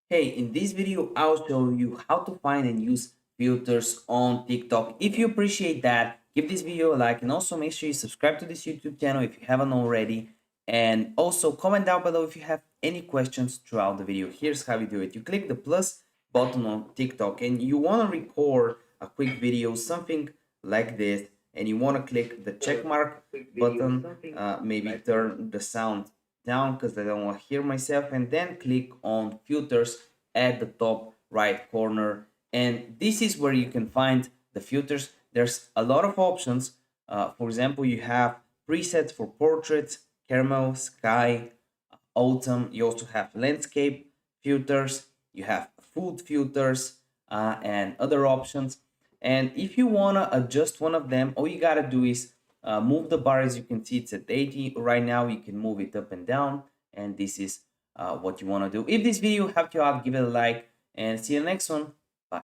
Hey, in this video, I'll show you how to find and use filters on TikTok. If you appreciate that, give this video a like and also make sure you subscribe to this YouTube channel if you haven't already. And also comment down below if you have any questions throughout the video. Here's how you do it. You click the plus button on TikTok and you want to record a quick video, something like this. And you want to click the check mark button, maybe turn the sound down because I don't want to hear myself, and then click on filters at the top right corner. And this is where you can find the filters. There's a lot of options. For example, you have presets for portraits, caramel, sky, autumn. You also have landscape filters, you have food filters, and other options. And if you want to adjust one of them, all you got to do is move the bar. As you can see, it's at 80 right now. You can move it up and down, and this is what you want to do. If this video helped you out, give it a like, and see you next one.